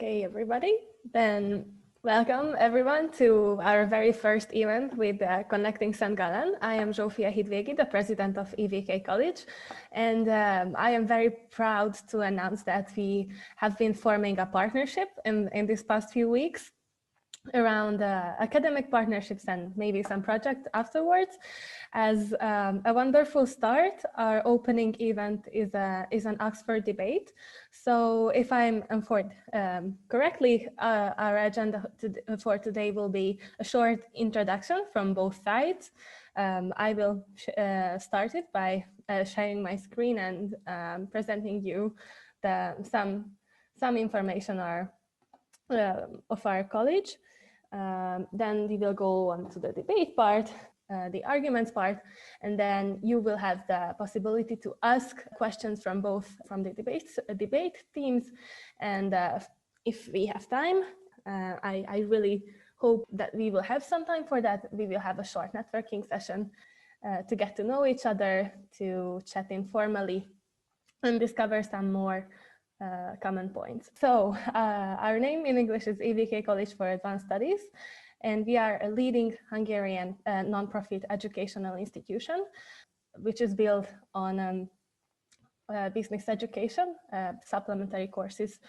Okay, everybody, then welcome everyone to our very first event with Connecting St. Gallen. I am Zsófia Hidvégi, the president of EVK College, and I am very proud to announce that we have been forming a partnership in these past few weeks around academic partnerships and maybe some projects afterwards. As a wonderful start, our opening event is an Oxford debate. So if I'm informed correctly, our agenda for today will be a short introduction from both sides. I will start it by sharing my screen and presenting you some information of our college. Then we will go on to the debate part, the arguments part, and then you will have the possibility to ask questions from the debate teams. And if we have time, I really hope that we will have some time for that. We will have a short networking session to get to know each other, to chat informally, and discover some more common points. So our name in English is EVK College for Advanced Studies, and we are a leading Hungarian non-profit educational institution, which is built on business education, supplementary courses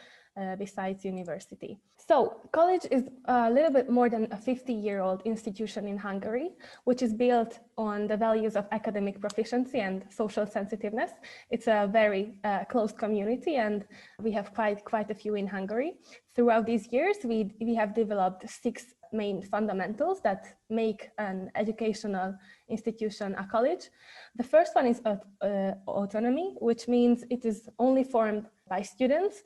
besides university. So college is a little bit more than a 50-year-old institution in Hungary, which is built on the values of academic proficiency and social sensitiveness. It's a very close community, and we have quite a few in Hungary. Throughout these years, we have developed 6 main fundamentals that make an educational institution a college. The first one is autonomy, which means it is only formed by students.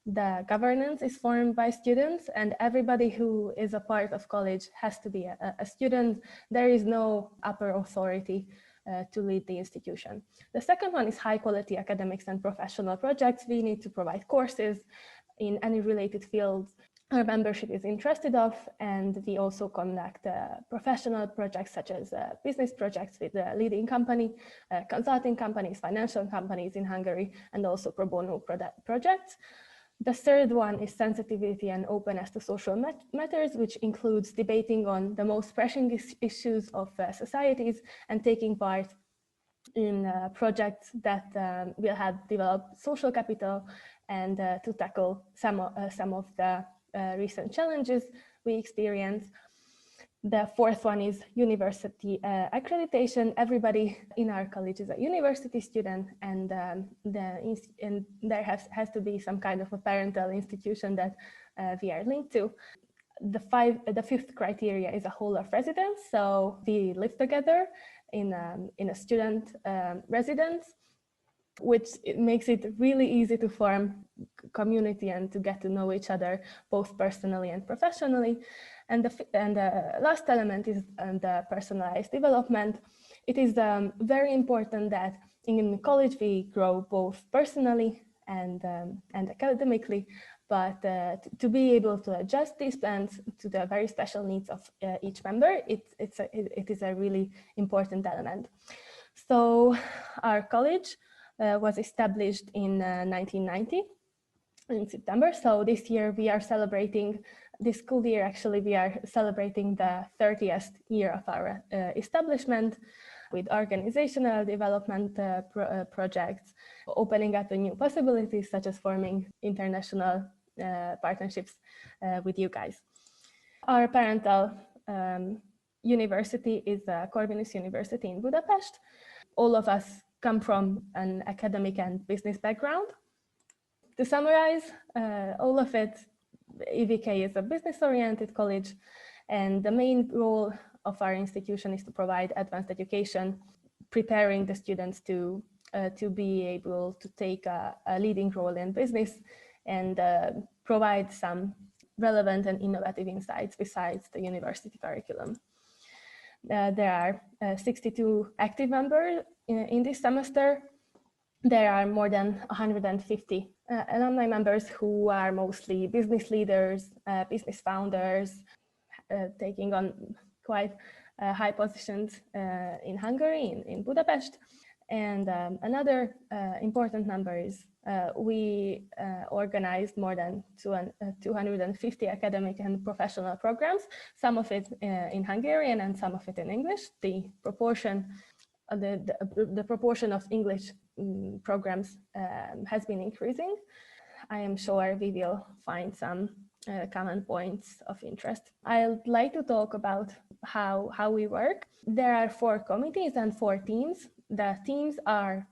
The governance is formed by students, and everybody who is a part of college has to be a student. There is no upper authority to lead the institution. The second one is high quality academics and professional projects. We need to provide courses in any related fields our membership is interested of, and we also conduct professional projects such as business projects with the leading company, consulting companies, financial companies in Hungary, and also pro bono projects. The third one is sensitivity and openness to social matters, which includes debating on the most pressing issues of societies and taking part in projects that will help develop social capital and to tackle some of the recent challenges we experience. The fourth one is university accreditation. Everybody in our college is a university student, and there has to be some kind of a parental institution that we are linked to. The fifth criteria is a whole of residence. So we live together in a student residence, which makes it really easy to form community and to get to know each other both personally and professionally. And the last element is the personalized development. It is very important that in college we grow both personally and academically, but to be able to adjust these plans to the very special needs of each member, it is a really important element. So our college was established in 1990 in September. So this year we are celebrating, this school year actually, we are celebrating the 30th year of our establishment with organizational development projects, opening up the new possibilities such as forming international partnerships with you guys. Our parental university is Corvinus University in Budapest. All of us come from an academic and business background. To summarize all of it, EVK is a business-oriented college, and the main role of our institution is to provide advanced education, preparing the students to be able to take a leading role in business and provide some relevant and innovative insights besides the university curriculum. There are 62 active members in this semester. There are more than 150 alumni members who are mostly business leaders, business founders, taking on quite high positions in Hungary, in Budapest. And another important number is we organized more than 250 academic and professional programs, some of it in Hungarian and some of it in English. The proportion of English programs has been increasing. I am sure we will find some common points of interest. I'd like to talk about how we work. There are 4 committees and 4 teams. The teams are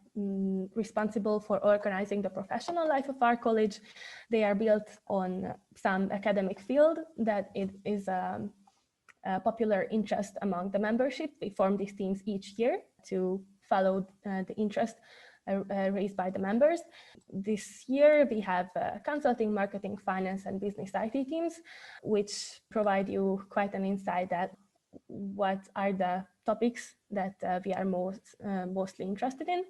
responsible for organizing the professional life of our college. They are built on some academic field that it is a popular interest among the membership. We form these teams each year to follow the interest raised by the members. This year we have consulting, marketing, finance, and business IT teams, which provide you quite an insight at what are the topics that we are mostly interested in.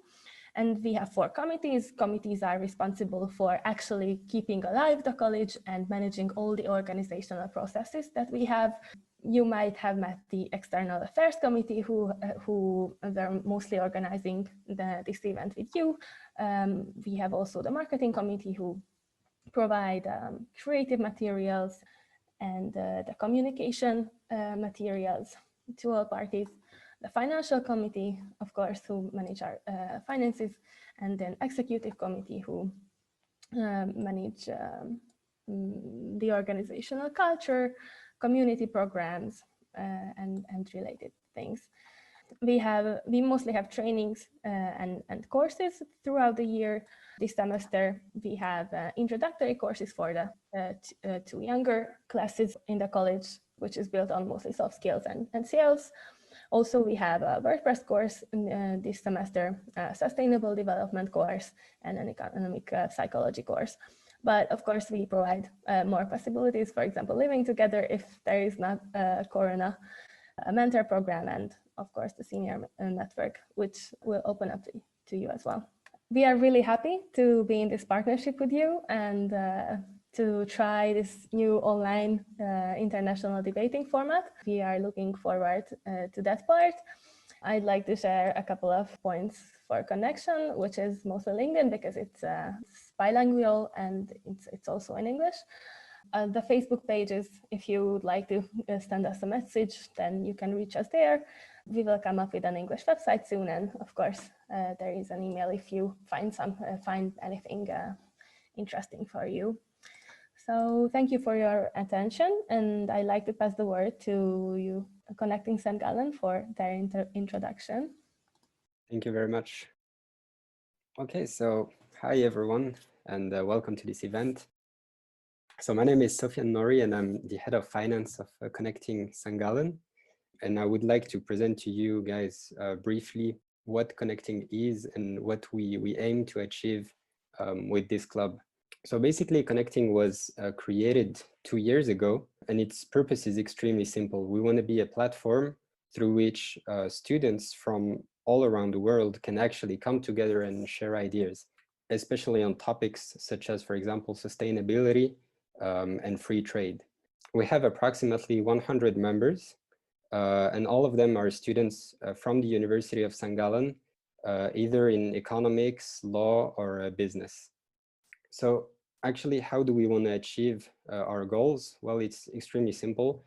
And we have 4 committees. Committees are responsible for actually keeping alive the college and managing all the organizational processes that we have. You might have met the External Affairs Committee who were mostly organizing this event with you. We have also the Marketing Committee who provide creative materials and the communication materials to all parties. The Financial Committee, of course, who manage our finances, and then Executive Committee who manage the organizational culture, community programs, and related things. We mostly have trainings and courses throughout the year. This semester we have introductory courses for the 2 younger classes in the college, which is built on mostly soft skills and sales. Also, we have a WordPress course this semester, a sustainable development course, and an economic psychology course. But of course, we provide more possibilities, for example, living together if there is not a Corona, a mentor program, and of course, the senior network, which will open up to you as well. We are really happy to be in this partnership with you and to try this new online international debating format. We are looking forward to that part. I'd like to share a couple of points for connection, which is mostly LinkedIn because it's bilingual and it's also in English. The Facebook pages, if you would like to send us a message, then you can reach us there. We will come up with an English website soon, and of course, there is an email if you find anything interesting for you. So thank you for your attention, and I'd like to pass the word to you, Connecting St. Gallen, for their introduction. Thank you very much. Okay, so hi everyone, and welcome to this event. So my name is Sofian Nori, and I'm the head of finance of Connecting St. Gallen. And I would like to present to you guys briefly what Connecting is and what we aim to achieve with this club. So basically, Connecting was created 2 years ago, and its purpose is extremely simple. We want to be a platform through which students from all around the world can actually come together and share ideas, especially on topics such as, for example, sustainability and free trade. We have approximately 100 members, and all of them are students from the University of St. Gallen, either in economics, law, or business. So actually, how do we want to achieve our goals? Well, it's extremely simple.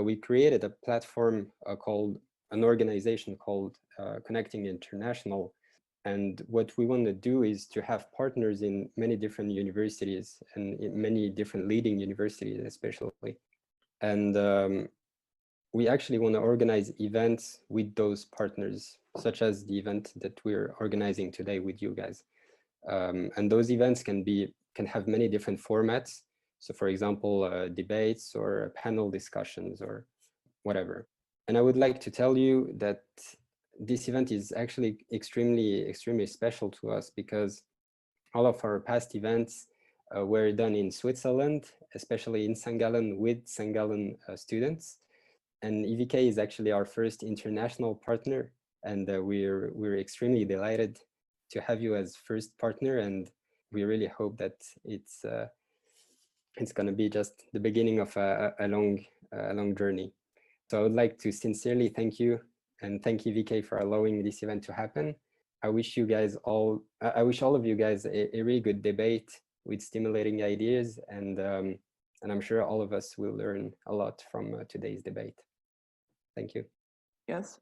We created a platform an organization called Connecting International. And what we want to do is to have partners in many different universities and in many different leading universities, especially. And we actually want to organize events with those partners, such as the event that we're organizing today with you guys. And those events can have many different formats. So for example, debates or panel discussions or whatever. And I would like to tell you that this event is actually extremely special to us because all of our past events were done in Switzerland, especially in St. Gallen with St. Gallen students. And EVK is actually our first international partner, and we're extremely delighted to have you as first partner, and we really hope that it's going to be just the beginning of a long journey. So I would like to sincerely thank you and thank EVK for allowing this event to happen. I wish you guys all, I wish all of you guys a really good debate with stimulating ideas, and I'm sure all of us will learn a lot from today's debate. Thank you. Yes,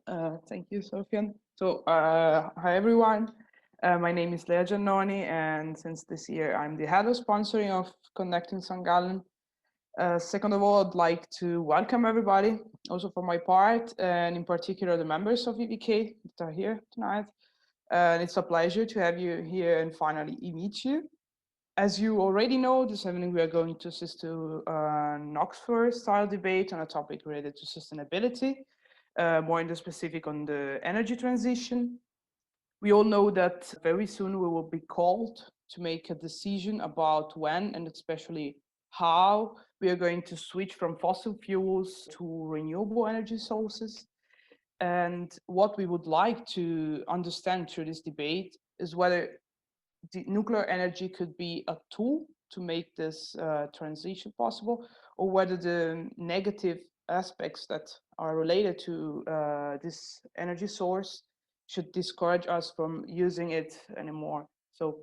thank you, Sofian. So, hi everyone. My name is Lea Giannoni, and since this year I'm the head of sponsoring of Connecting St. Gallen. Second of all, I'd like to welcome everybody, also for my part, and in particular the members of EVK that are here tonight. And it's a pleasure to have you here and finally meet you. As you already know, this evening we are going to assist to an Oxford-style debate on a topic related to sustainability, more in the specific on the energy transition. We all know that very soon we will be called to make a decision about when and especially how we are going to switch from fossil fuels to renewable energy sources. And what we would like to understand through this debate is whether the nuclear energy could be a tool to make this transition possible, or whether the negative aspects that are related to this energy source should discourage us from using it anymore. So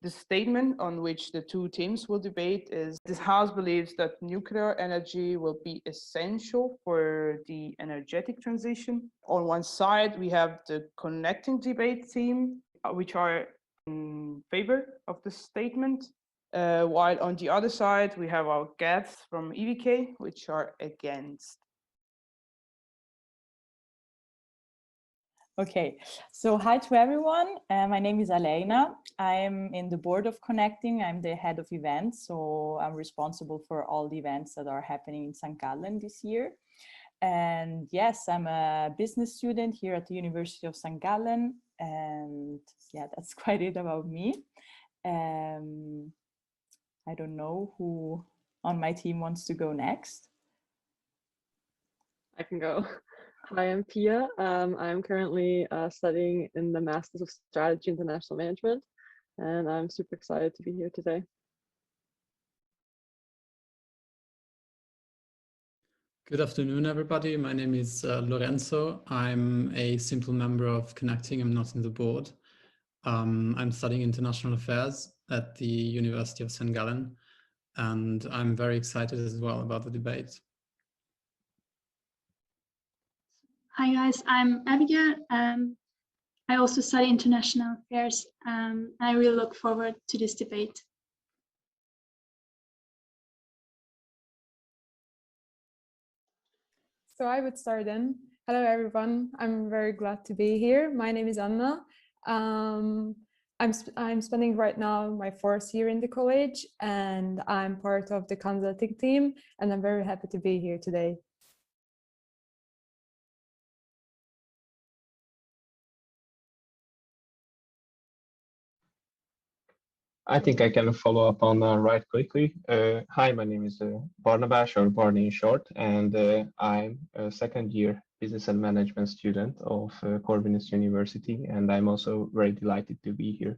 the statement on which the two teams will debate is: this House believes that nuclear energy will be essential for the energetic transition. On one side, we have the connecting debate team, which are in favor of the statement, while on the other side, we have our guests from EVK, which are against. Okay, so hi to everyone. My name is Alena. I'm in the board of Connecting. I'm the head of events, so I'm responsible for all the events that are happening in St. Gallen this year. And yes, I'm a business student here at the University of St. Gallen. And yeah, that's quite it about me. I don't know who on my team wants to go next. I can go. Hi, I'm Pia. I'm currently studying in the Masters of Strategy International Management, and I'm super excited to be here today. Good afternoon, everybody. My name is Lorenzo. I'm a simple member of Connecting. I'm not in the board. I'm studying international affairs at the University of St. Gallen, and I'm very excited as well about the debate. Hi guys, I'm Abigail. I also study international affairs. I really look forward to this debate. So I would start in. Hello everyone, I'm very glad to be here. My name is Anna. I'm spending right now my 4th year in the college, and I'm part of the consulting team, and I'm very happy to be here today. I think I can follow up on right quickly. Hi, my name is Barnabas, or Barney in short, and I'm a 2nd year business and management student of Corvinus University, and I'm also very delighted to be here.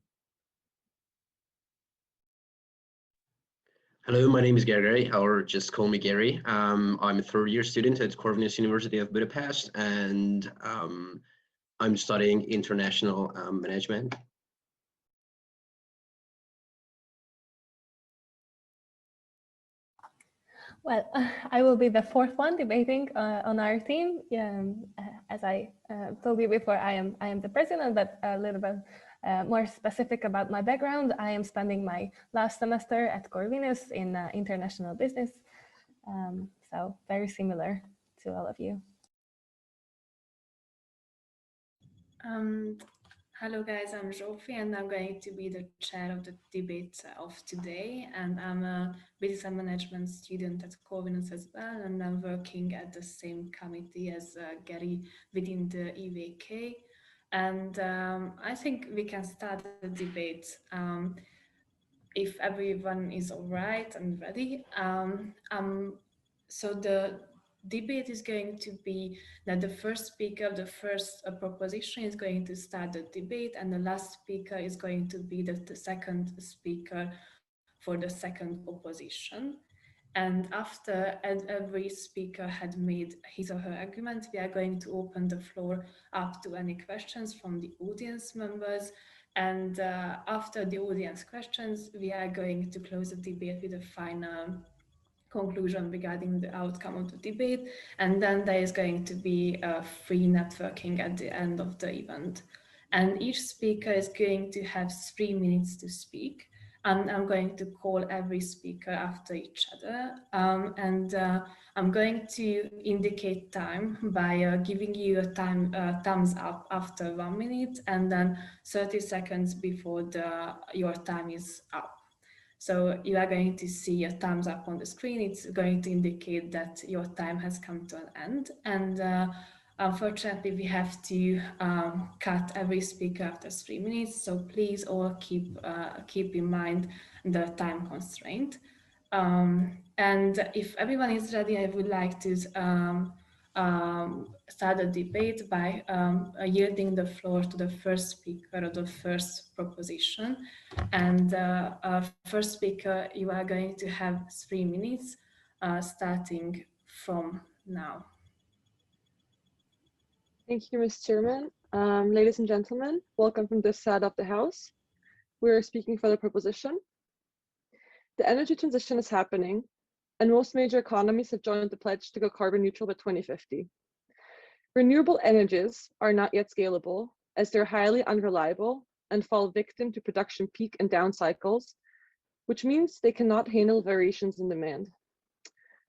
Hello, my name is Gary, or just call me Gary. I'm a 3rd year student at Corvinus University of Budapest, and I'm studying international management. Well, I will be the 4th one debating on our team. As I told you before, I am the president, but a little bit more specific about my background. I am spending my last semester at Corvinus in international business, so very similar to all of you. Hello guys, I'm Zsófi, and I'm going to be the chair of the debate of today, and I'm a business and management student at Corvinus as well, and I'm working at the same committee as Gary within the EVK, and I think we can start the debate if everyone is all right and ready. So the debate is going to be that the first speaker of the first proposition is going to start the debate, and the last speaker is going to be the second speaker for the second opposition. And after every speaker had made his or her argument, we are going to open the floor up to any questions from the audience members. And after the audience questions, we are going to close the debate with a final conclusion regarding the outcome of the debate. And then there is going to be a free networking at the end of the event. And each speaker is going to have 3 minutes to speak. And I'm going to call every speaker after each other. I'm going to indicate time by giving you a thumbs up after 1 minute and then 30 seconds before your time is up. So you are going to see a thumbs up on the screen. It's going to indicate that your time has come to an end. And unfortunately, we have to cut every speaker after 3 minutes. So please all keep in mind the time constraint. And if everyone is ready, I would like to start the debate by yielding the floor to the first speaker of the first proposition. And first speaker, you are going to have 3 minutes starting from now. Thank you, Ms. Chairman. Ladies and gentlemen, welcome from this side of the House. We are speaking for the proposition. The energy transition is happening, and most major economies have joined the pledge to go carbon neutral by 2050. Renewable energies are not yet scalable, as they're highly unreliable and fall victim to production peak and down cycles, which means they cannot handle variations in demand.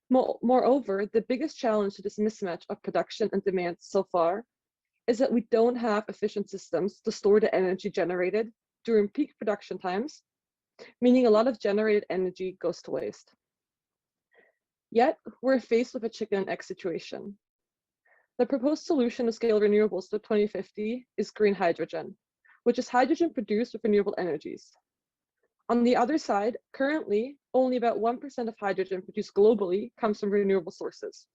Moreover, the biggest challenge to this mismatch of production and demand so far is that we don't have efficient systems to store the energy generated during peak production times, meaning a lot of generated energy goes to waste. Yet, we're faced with a chicken and egg situation. The proposed solution to scale renewables to 2050 is green hydrogen, which is hydrogen produced with renewable energies. On the other side, currently, only about 1% of hydrogen produced globally comes from renewable sources.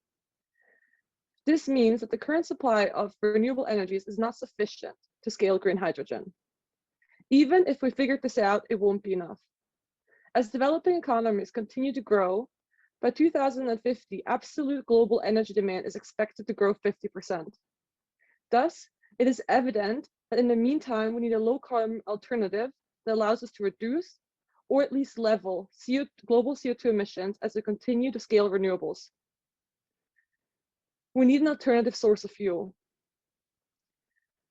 This means that the current supply of renewable energies is not sufficient to scale green hydrogen. Even if we figured this out, it won't be enough. As developing economies continue to grow, by 2050, absolute global energy demand is expected to grow 50%. Thus, it is evident that in the meantime, we need a low-carbon alternative that allows us to reduce or at least level global CO2 emissions as we continue to scale renewables. We need an alternative source of fuel.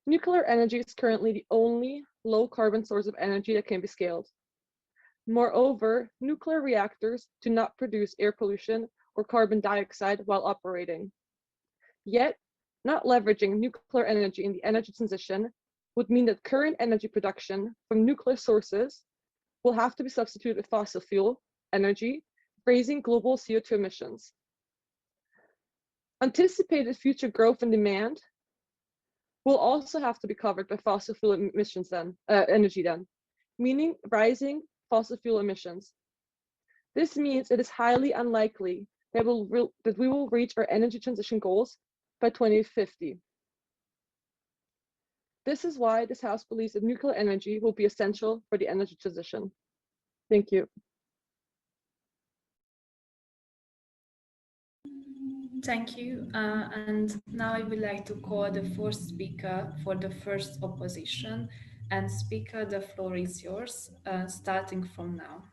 Nuclear energy is currently the only low-carbon source of energy that can be scaled. Moreover, nuclear reactors do not produce air pollution or carbon dioxide while operating. Yet, not leveraging nuclear energy in the energy transition would mean that current energy production from nuclear sources will have to be substituted with fossil fuel energy, raising global CO2 emissions. Anticipated future growth in demand will also have to be covered by fossil fuel emissions energy, meaning rising fossil fuel emissions. This means it is highly unlikely that we will reach our energy transition goals by 2050. This is why this House believes that nuclear energy will be essential for the energy transition. Thank you. Thank you. And now I would like to call the fourth speaker for the first opposition. And speaker, the floor is yours, starting from now.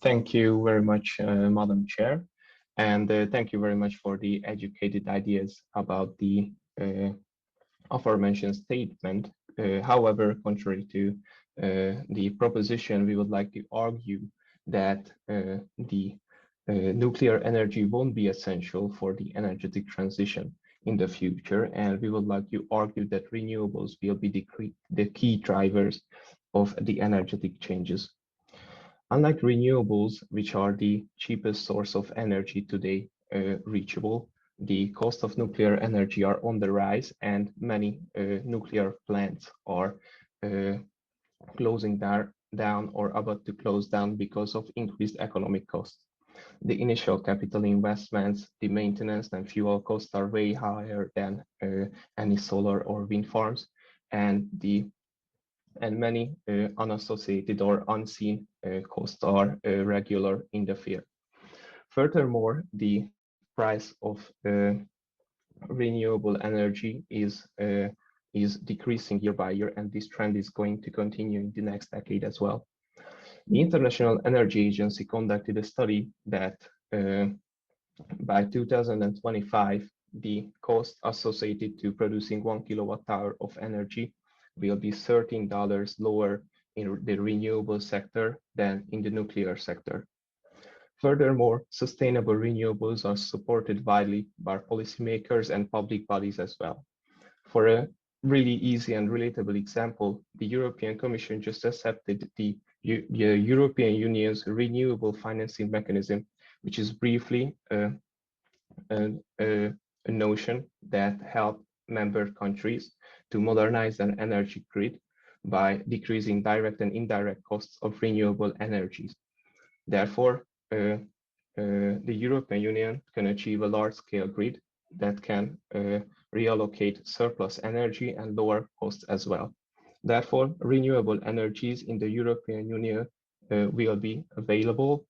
Thank you very much, Madam Chair. And thank you very much for the educated ideas about the aforementioned statement. However, contrary to the proposition, we would like to argue that the nuclear energy won't be essential for the energetic transition in the future, and we would like to argue that renewables will be the key drivers of the energetic changes. Unlike renewables, which are the cheapest source of energy today reachable, the cost of nuclear energy are on the rise, and many nuclear plants are closing down or about to close down because of increased economic costs. The initial capital investments, the maintenance and fuel costs are way higher than any solar or wind farms, and the and many unassociated or unseen costs are regular in the field. Furthermore, the price of renewable energy is decreasing year by year, and this trend is going to continue in the next decade as well. The International Energy Agency conducted a study that by 2025, the cost associated to producing 1 kilowatt hour of energy will be $13 lower in the renewable sector than in the nuclear sector. Furthermore, sustainable renewables are supported widely by policymakers and public bodies as well. For a really easy and relatable example, the European Commission just accepted the European Union's renewable financing mechanism, which is briefly a notion that helps member countries to modernize their energy grid by decreasing direct and indirect costs of renewable energies. Therefore, the European Union can achieve a large-scale grid that can reallocate surplus energy and lower costs as well. Therefore, renewable energies in the European Union will be available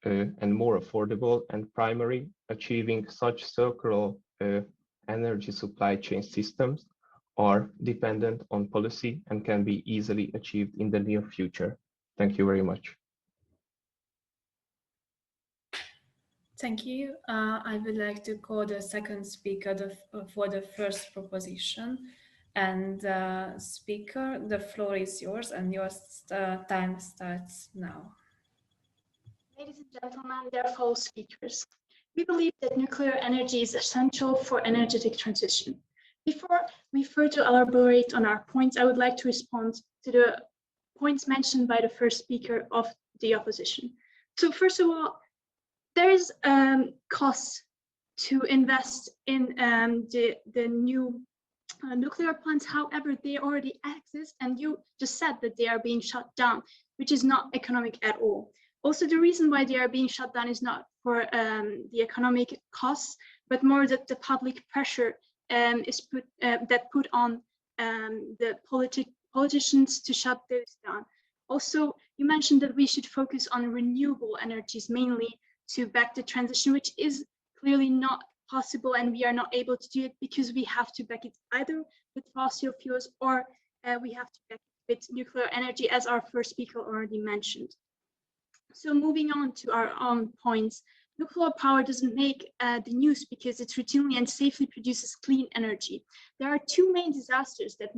and more affordable and primary, achieving such circular energy supply chain systems are dependent on policy and can be easily achieved in the near future. Thank you very much. Thank you. I would like to call the second speaker for the first proposition. And speaker, the floor is yours, and your time starts now. Ladies and gentlemen, dear fellow speakers, we believe that nuclear energy is essential for energetic transition. Before we further elaborate on our points, I would like to respond to the points mentioned by the first speaker of the opposition. So first of all, there is cost to invest in the new nuclear plants. However, they already exist, and you just said that they are being shut down, which is not economic at all. Also, the reason why they are being shut down is not for the economic costs, but more that the public pressure is put on the politicians to shut those down. Also, you mentioned that we should focus on renewable energies mainly to back the transition, which is clearly not possible, and we are not able to do it because we have to back it either with fossil fuels or we have to back it with nuclear energy, as our first speaker already mentioned. So moving on to our own points, nuclear power doesn't make the news because it routinely and safely produces clean energy. There are two main disasters that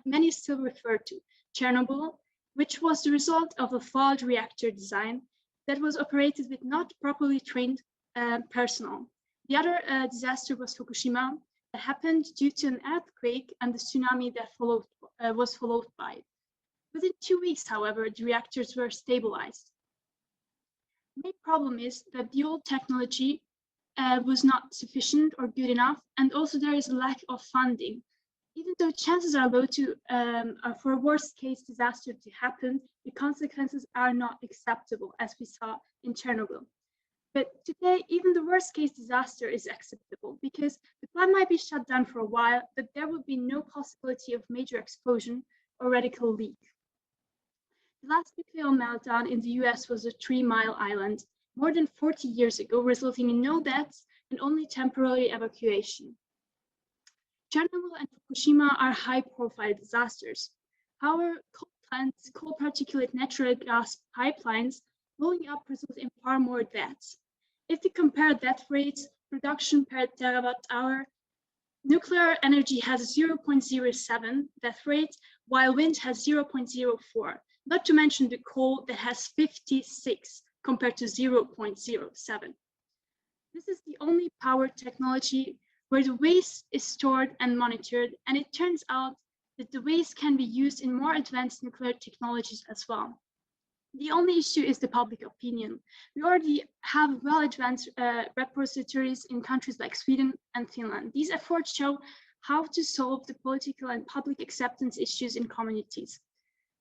many still refer to: Chernobyl, which was the result of a flawed reactor design that was operated with not properly trained personnel. The other disaster was Fukushima, that happened due to an earthquake and the tsunami that was followed by it. Within 2 weeks, however, the reactors were stabilized. The main problem is that the old technology was not sufficient or good enough, and also there is a lack of funding. Even though chances are low for a worst-case disaster to happen, the consequences are not acceptable, as we saw in Chernobyl. But today, even the worst-case disaster is acceptable because the plant might be shut down for a while, but there will be no possibility of major explosion or radical leak. The last nuclear meltdown in the US was a 3 Mile Island, more than 40 years ago, resulting in no deaths and only temporary evacuation. Chernobyl and Fukushima are high-profile disasters. However, coal plants, coal particulate natural gas pipelines blowing up result in far more deaths. If we compare death rates, production per terawatt hour, nuclear energy has 0.07 death rate, while wind has 0.04, not to mention the coal that has 56 compared to 0.07. This is the only power technology where the waste is stored and monitored, and it turns out that the waste can be used in more advanced nuclear technologies as well. The only issue is the public opinion. We already have well-advanced repositories in countries like Sweden and Finland. These efforts show how to solve the political and public acceptance issues in communities.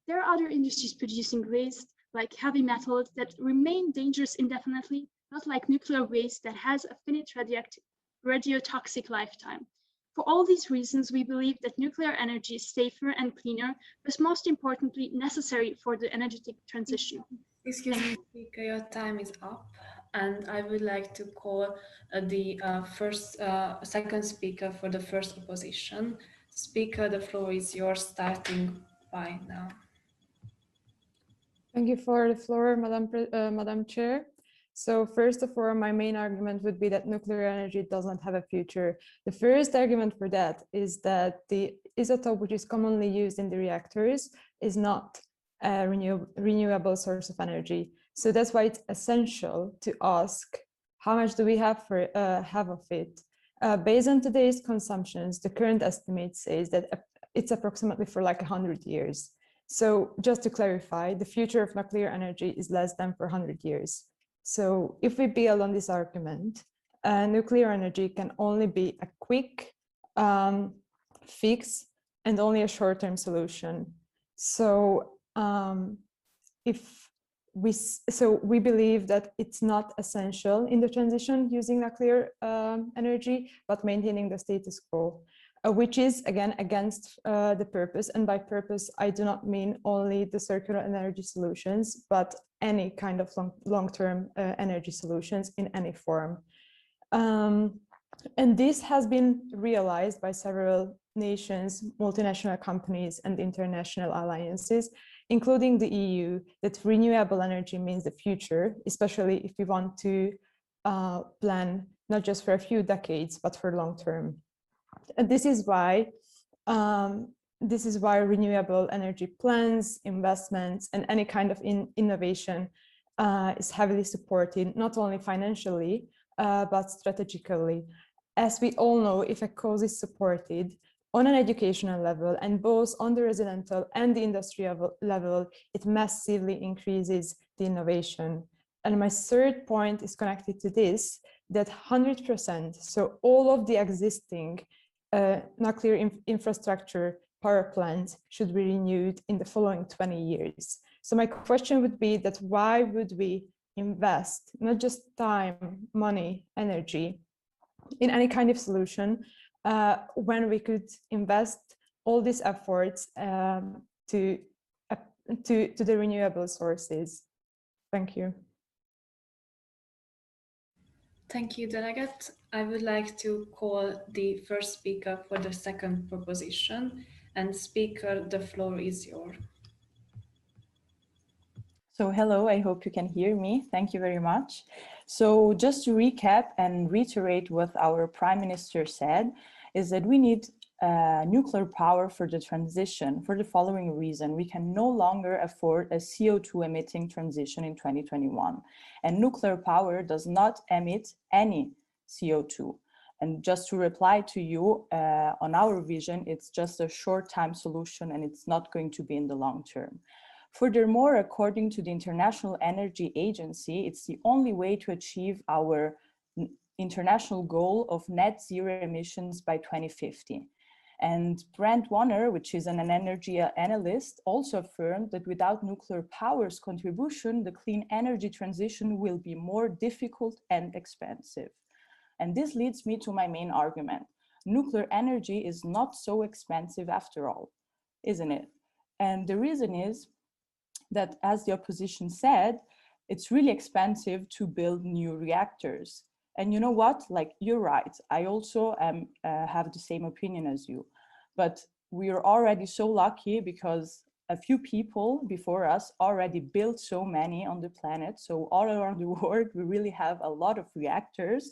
There are other industries producing waste, like heavy metals, that remain dangerous indefinitely, not like nuclear waste that has a finite radiotoxic lifetime. For all these reasons, we believe that nuclear energy is safer and cleaner, but most importantly, necessary for the energetic transition. Excuse me, speaker, your time is up, and I would like to call the second speaker for the first opposition. Speaker, the floor is yours, starting by now. Thank you for the floor, Madam Chair. So first of all, my main argument would be that nuclear energy doesn't have a future. The first argument for that is that the isotope which is commonly used in the reactors is not a renewable source of energy. So that's why it's essential to ask how much do we have of it. Based on today's consumptions, the current estimate says that it's approximately for like 100 years. So just to clarify, the future of nuclear energy is less than 400 years. So if we build on this argument, nuclear energy can only be a quick fix and only a short-term solution. So we believe that it's not essential in the transition using nuclear energy, but maintaining the status quo, which is again against the purpose. And by purpose, I do not mean only the circular energy solutions, but any kind of long-term energy solutions in any form. And this has been realized by several nations, multinational companies, and international alliances, including the EU, that renewable energy means the future, especially if we want to plan not just for a few decades, but for long term. And this is why renewable energy plans, investments, and any kind of innovation is heavily supported, not only financially, but strategically. As we all know, if a cause is supported on an educational level and both on the residential and the industrial level, it massively increases the innovation. And my third point is connected to this, that 100%, so all of the existing nuclear infrastructure power plants should be renewed in the following 20 years. So my question would be that why would we invest not just time, money, energy in any kind of solution when we could invest all these efforts to the renewable sources? Thank you. Thank you, Delegate. I would like to call the first speaker for the second proposition. And speaker, the floor is yours. So hello, I hope you can hear me. Thank you very much. So just to recap and reiterate what our Prime Minister said, is that we need nuclear power for the transition for the following reason. We can no longer afford a CO2 emitting transition in 2021. And nuclear power does not emit any CO2. And just to reply to you, on our vision, it's just a short-time solution and it's not going to be in the long term. Furthermore, according to the International Energy Agency, it's the only way to achieve our international goal of net zero emissions by 2050. And Brent Warner, which is an energy analyst, also affirmed that without nuclear power's contribution, the clean energy transition will be more difficult and expensive. And this leads me to my main argument. Nuclear energy is not so expensive after all, isn't it? And the reason is that, as the opposition said, it's really expensive to build new reactors. And you know what, like, you're right. I also have the same opinion as you, but we are already so lucky because a few people before us already built so many on the planet. So all around the world, we really have a lot of reactors,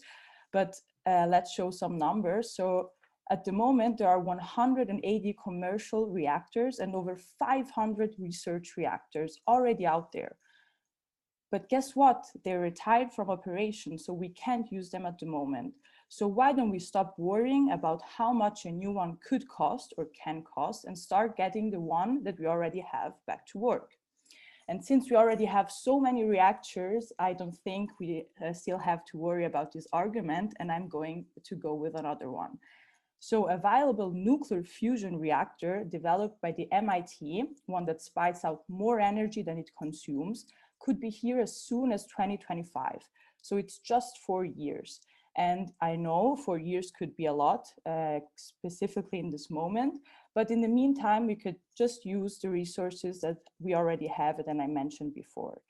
but let's show some numbers. So at the moment, there are 180 commercial reactors and over 500 research reactors already out there. But guess what? They're retired from operation, so we can't use them at the moment. So why don't we stop worrying about how much a new one could cost or can cost and start getting the one that we already have back to work? And since we already have so many reactors, I don't think we still have to worry about this argument, and I'm going to go with another one. So a viable nuclear fusion reactor developed by the MIT, one that spits out more energy than it consumes, could be here as soon as 2025. So it's just 4 years. And I know 4 years could be a lot, specifically in this moment. But in the meantime, we could just use the resources that we already have and I mentioned before.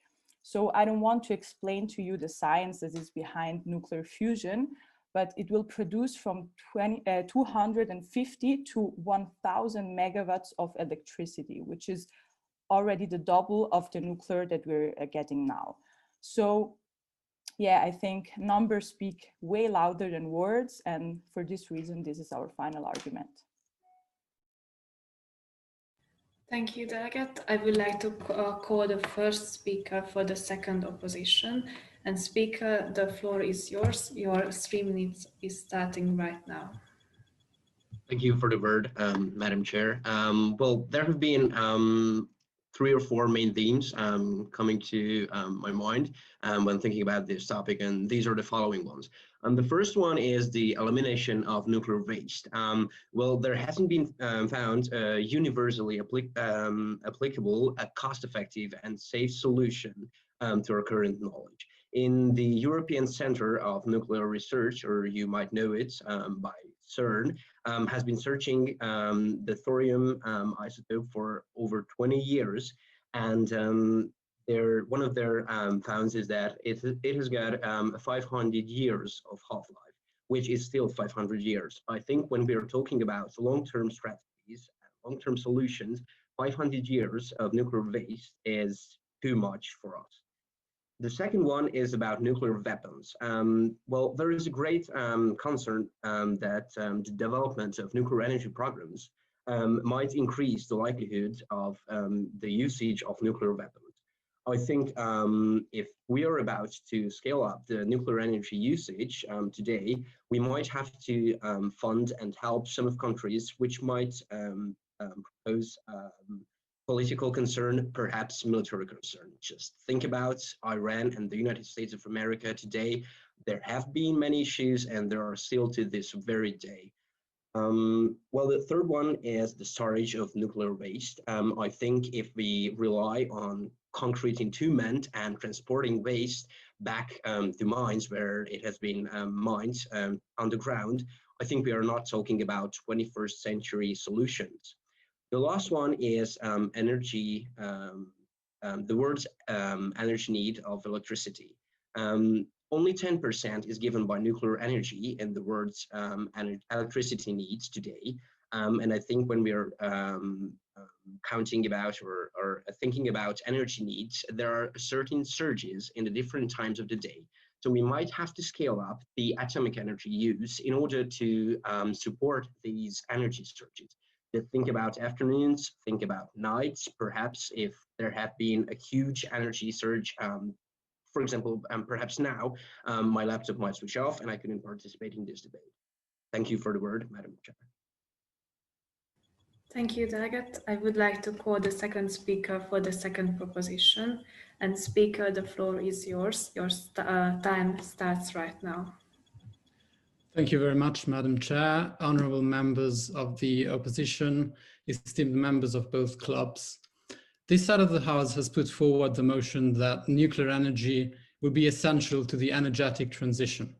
So I don't want to explain to you the science that is behind nuclear fusion, but it will produce from 250 to 1,000 megawatts of electricity, which is already the double of the nuclear that we're getting now. So yeah, I think numbers speak way louder than words. And for this reason, this is our final argument. Thank you, Delegate. I would like to call the first speaker for the second opposition. And speaker, the floor is yours. Your 3 minutes is starting right now. Thank you for the word, Madam Chair. Well, there have been 3 or 4 main themes coming to my mind when thinking about this topic, and these are the following ones. The first one is the elimination of nuclear waste. Well, there hasn't been found a universally applicable, cost-effective and safe solution to our current knowledge. In the European Center of Nuclear Research, or you might know it by CERN, has been searching the thorium isotope for over 20 years, and one of their founds is that it has got 500 years of half-life, which is still 500 years. I think when we are talking about long-term strategies, long-term solutions, 500 years of nuclear waste is too much for us. The second one is about nuclear weapons. Well, there is a great concern that the development of nuclear energy programs might increase the likelihood of the usage of nuclear weapons. I think if we are about to scale up the nuclear energy usage today, we might have to fund and help some of countries which might propose political concern, perhaps military concern. Just think about Iran and the United States of America today. There have been many issues and there are still to this very day. Well, the third one is the storage of nuclear waste. I think if we rely on concrete entombment and transporting waste back to mines where it has been mined underground, I think we are not talking about 21st century solutions. The last one is energy, the words energy need of electricity. Only 10% is given by nuclear energy in the words electricity needs today. And I think when we are counting about or thinking about energy needs, there are certain surges in the different times of the day. So we might have to scale up the atomic energy use in order to support these energy surges. Think about afternoons, think about nights, perhaps if there have been a huge energy surge. For example, perhaps now my laptop might switch off and I couldn't participate in this debate. Thank you for the word, Madam Chair. Thank you, Delegate. I would like to call the second speaker for the second proposition. And speaker, the floor is yours. Your time starts right now. Thank you very much, Madam Chair, honourable members of the opposition, esteemed members of both clubs. This side of the House has put forward the motion that nuclear energy will be essential to the energetic transition.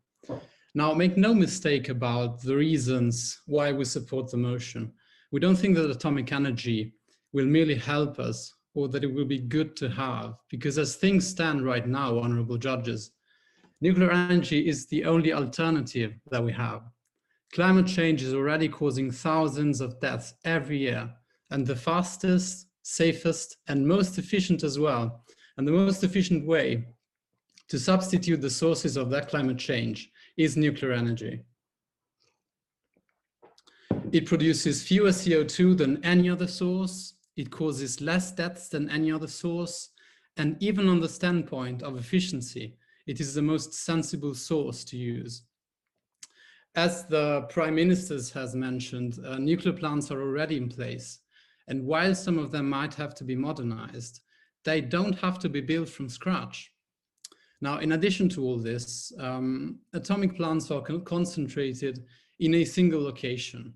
Now, make no mistake about the reasons why we support the motion. We don't think that atomic energy will merely help us or that it will be good to have, because as things stand right now, honourable judges, nuclear energy is the only alternative that we have. Climate change is already causing thousands of deaths every year, and the fastest, safest, and most efficient as well, and the most efficient way to substitute the sources of that climate change is nuclear energy. It produces fewer CO2 than any other source, it causes less deaths than any other source, and even on the standpoint of efficiency, it is the most sensible source to use. As the Prime Minister has mentioned, nuclear plants are already in place. And while some of them might have to be modernized, they don't have to be built from scratch. Now, in addition to all this, atomic plants are concentrated in a single location.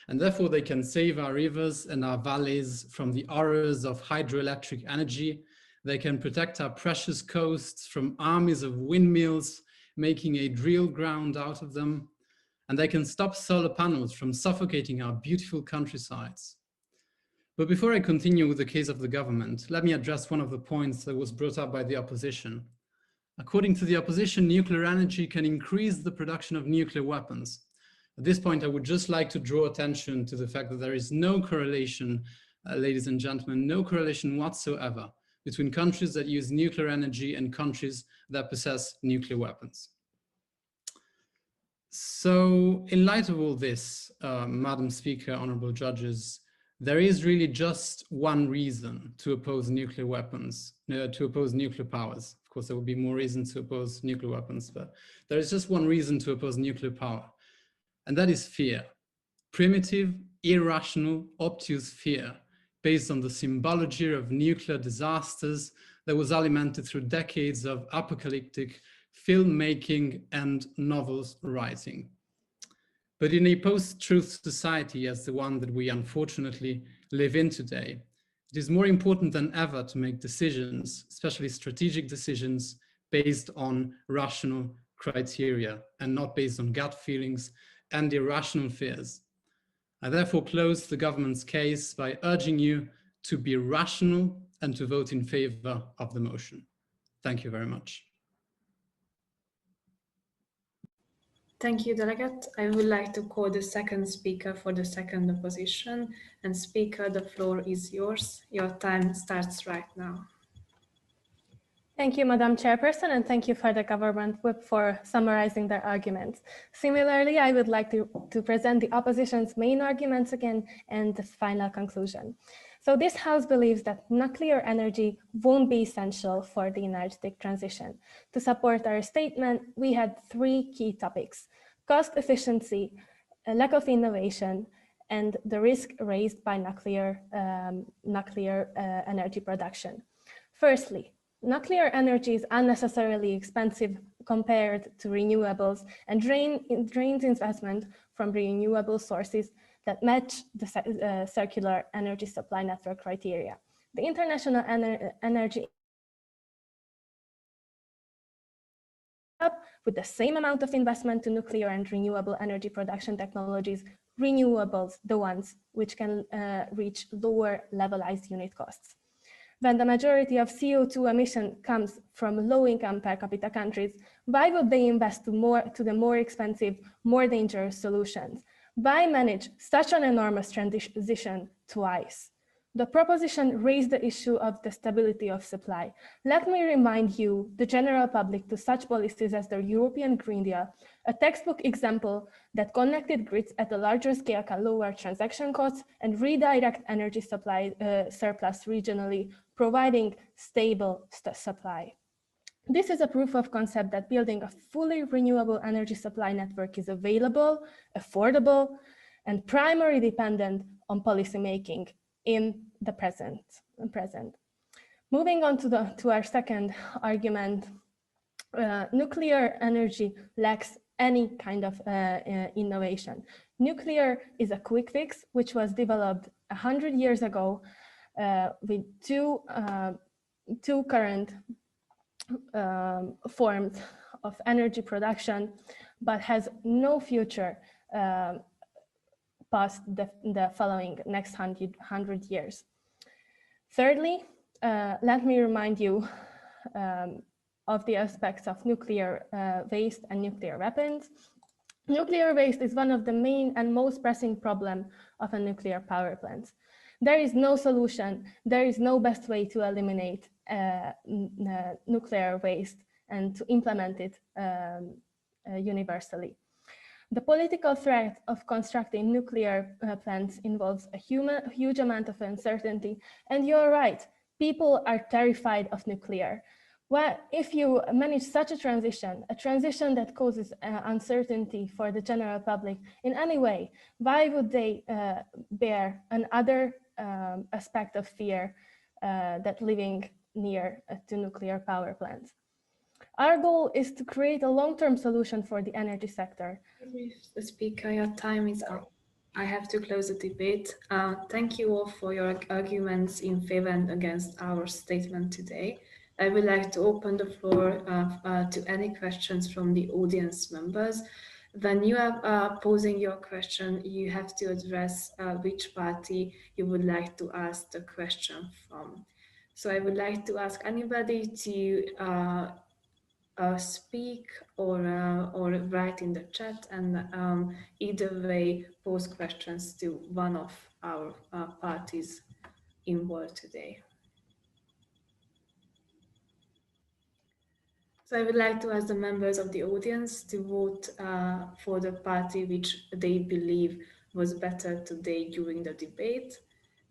And therefore they can save our rivers and our valleys from the horrors of hydroelectric energy. They can protect our precious coasts from armies of windmills making a drill ground out of them, and they can stop solar panels from suffocating our beautiful countrysides. But before I continue with the case of the government, let me address one of the points that was brought up by the opposition. According to the opposition, nuclear energy can increase the production of nuclear weapons. At this point, I would just like to draw attention to the fact that there is no correlation, ladies and gentlemen, no correlation whatsoever between countries that use nuclear energy and countries that possess nuclear weapons. So in light of all this, Madam Speaker, honorable judges, there is really just one reason to oppose nuclear weapons, to oppose nuclear powers. Of course, there would be more reasons to oppose nuclear weapons, but there is just one reason to oppose nuclear power, and that is fear. Primitive, irrational, obtuse fear based on the symbology of nuclear disasters that was alimented through decades of apocalyptic filmmaking and novels writing. But in a post-truth society as the one that we unfortunately live in today, it is more important than ever to make decisions, especially strategic decisions, based on rational criteria and not based on gut feelings and irrational fears. I therefore close the government's case by urging you to be rational and to vote in favor of the motion. Thank you very much. Thank you, Delegate. I would like to call the second speaker for the second opposition. And Speaker, the floor is yours. Your time starts right now. Thank you, Madam Chairperson, and thank you for the government whip for summarizing their arguments. Similarly, I would like to present the opposition's main arguments again and the final conclusion. So this House believes that nuclear energy won't be essential for the energetic transition. To support our statement, we had three key topics: cost efficiency, a lack of innovation, and the risk raised by nuclear energy production. Firstly, nuclear energy is unnecessarily expensive compared to renewables and drains investment from renewable sources that match the circular energy supply network criteria. The International Energy with the same amount of investment to nuclear and renewable energy production technologies, renewables, the ones which can reach lower levelized unit costs. When the majority of CO2 emission comes from low-income per capita countries, why would they invest to the more expensive, more dangerous solutions? Why manage such an enormous transition twice? The proposition raised the issue of the stability of supply. Let me remind you, the general public, to such policies as the European Green Deal, a textbook example that connected grids at a larger scale can lower transaction costs and redirect energy supply surplus regionally, providing stable supply. This is a proof of concept that building a fully renewable energy supply network is available, affordable, and primarily dependent on policymaking in the present. Moving on to our second argument, nuclear energy lacks any kind of innovation. Nuclear is a quick fix, which was developed 100 years ago with two current forms of energy production, but has no future past the following next 100 years. Thirdly, let me remind you of the aspects of nuclear waste and nuclear weapons. Nuclear waste is one of the main and most pressing problems of a nuclear power plant. There is no solution, there is no best way to eliminate nuclear waste and to implement it universally. The political threat of constructing nuclear plants involves a huge amount of uncertainty, and you're right, people are terrified of nuclear. Well, if you manage such a transition that causes uncertainty for the general public in any way, why would they bear another aspect of fear that living near to nuclear power plants? Our goal is to create a long-term solution for the energy sector. The speaker, your time is up. I have to close the debate. Thank you all for your arguments in favor and against our statement today. I would like to open the floor to any questions from the audience members. When you are posing your question, you have to address which party you would like to ask the question from. So I would like to ask anybody to speak or write in the chat, and either way pose questions to one of our parties involved today. So I would like to ask the members of the audience to vote for the party which they believe was better today during the debate.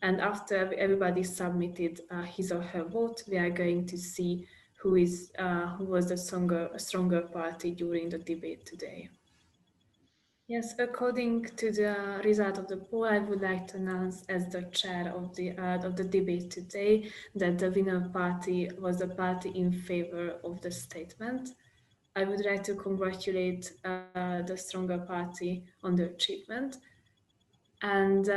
And after everybody submitted his or her vote, we are going to see who was the stronger party during the debate today. Yes, according to the result of the poll, I would like to announce as the chair of the debate today that the winner party was the party in favor of the statement. I would like to congratulate the stronger party on the achievement. And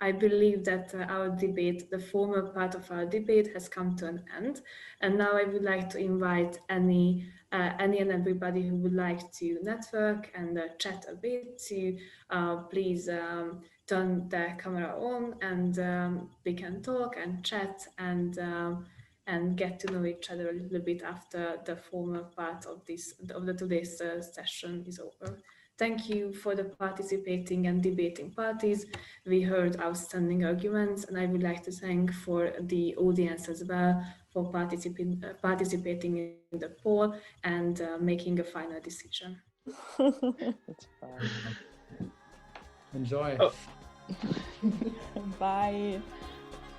I believe that our debate, the former part of our debate, has come to an end. And now I would like to invite any and everybody who would like to network and chat a bit to please turn their camera on, and we can talk and chat and get to know each other a little bit after the former part of today's session is over. Thank you for the participating and debating parties. We heard outstanding arguments, and I would like to thank for the audience as well for participating in the poll and making a final decision. That's fine. Enjoy. Oh. Bye.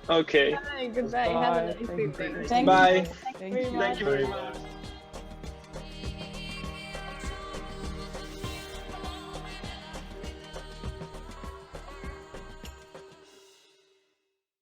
Okay. Bye, goodbye. Have a nice evening. Thank Bye. you. Thank you very much. Thank you very much.